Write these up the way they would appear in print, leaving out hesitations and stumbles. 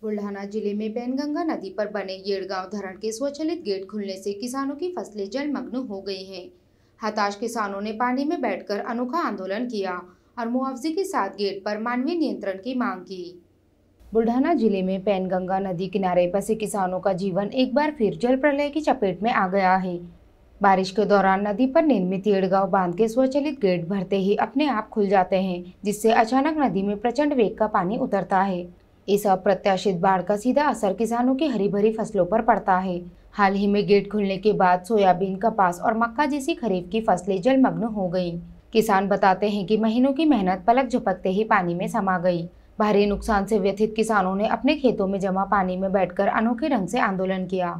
बुल्ढाना जिले में पैनगंगा नदी पर बने येड़गांव धरण के स्वचालित गेट खुलने से किसानों की फसलें जलमग्न हो गई हैं। हताश किसानों ने पानी में बैठकर अनोखा आंदोलन किया और मुआवजे के साथ गेट पर मानवीय नियंत्रण की मांग की। बुल्ढाना जिले में पैनगंगा नदी किनारे बसे किसानों का जीवन एक बार फिर जल प्रलय की चपेट में आ गया है। बारिश के दौरान नदी पर निर्मित येड़गांव बांध के स्वचालित गेट भरते ही अपने आप खुल जाते हैं, जिससे अचानक नदी में प्रचंड वेग का पानी उतरता है। इस अप्रत्याशित बाढ़ का सीधा असर किसानों की हरी भरी फसलों पर पड़ता है। हाल ही में गेट खुलने के बाद सोयाबीन, कपास और मक्का जैसी खरीफ की फसलें जलमग्न हो गईं। किसान बताते हैं कि महीनों की मेहनत पलक झपकते ही पानी में समा गई। भारी नुकसान से व्यथित किसानों ने अपने खेतों में जमा पानी में बैठकर अनोखे ढंग से आंदोलन किया।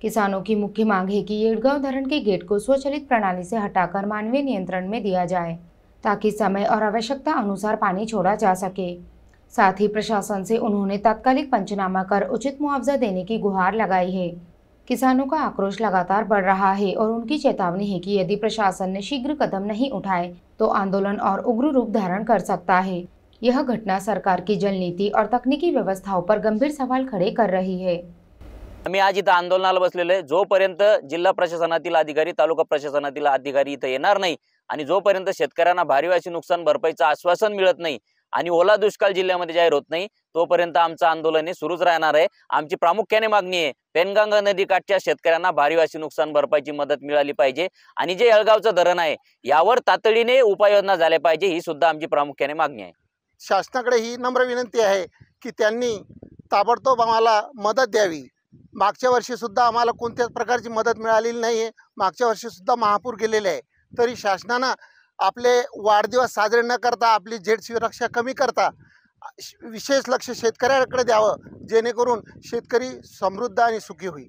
किसानों की मुख्य मांग है कि येड़गांव धरण के गेट को स्वचालित प्रणाली से हटाकर मानवीय नियंत्रण में दिया जाए, ताकि समय और आवश्यकता अनुसार पानी छोड़ा जा सके। साथ ही प्रशासन से उन्होंने तात्कालिक पंचनामा कर उचित मुआवजा देने की गुहार लगाई है। किसानों का आक्रोश लगातार बढ़ रहा है और उनकी चेतावनी है कि यदि प्रशासन ने शीघ्र कदम नहीं उठाए तो आंदोलन और उग्र रूप धारण कर सकता है। यह घटना सरकार की जल नीति और तकनीकी व्यवस्थाओं पर गंभीर सवाल खड़े कर रही है। आम्ही आज इथं आंदोलनाला बसलेलो आहे। जोपर्यंत जिल्हा प्रशासनातील अधिकारी, तालुका प्रशासनातील अधिकारी इथं येणार नाही आणि जोपर्यंत शेतकऱ्यांना भारी अशी नुकसान भरपाईचं आश्वासन मिळत नाही आणि ओला दुष्काळ जिल्ह्यामध्ये जाहीर होत नाही, तोपर्यंत आमचं आंदोलन हे सुरूच राहणार आहे। आमची प्रामुख्याने मागणी आहे, पेनगंगा नदीकाठच्या शेतकऱ्यांना भारी अशी नुकसान भरपाईची मदत मिळाली पाहिजे आणि जे येळगावचं धरण आहे यावर तातडीने उपाययोजना झाल्या पाहिजे, ही सुद्धा आमची प्रामुख्याने मागणी आहे। शासनाकडे ही नम्र विनंती आहे की त्यांनी ताबडतोब आम्हाला मदत द्यावी। मागच्या वर्षी सुद्धा आम्हाला कोणत्याच प्रकारची मदत मिळालेली नाही आहे। मागच्या वर्षी सुद्धा महापूर गेलेले आहे, तरी शासनानं आपले वाढदिवस साजरे न करता, आपली झेड सुरक्षा कमी करता विशेष लक्ष शेतकऱ्याकडे द्यावं, जेणेकरून शेतकरी समृद्ध आणि सुखी होईल।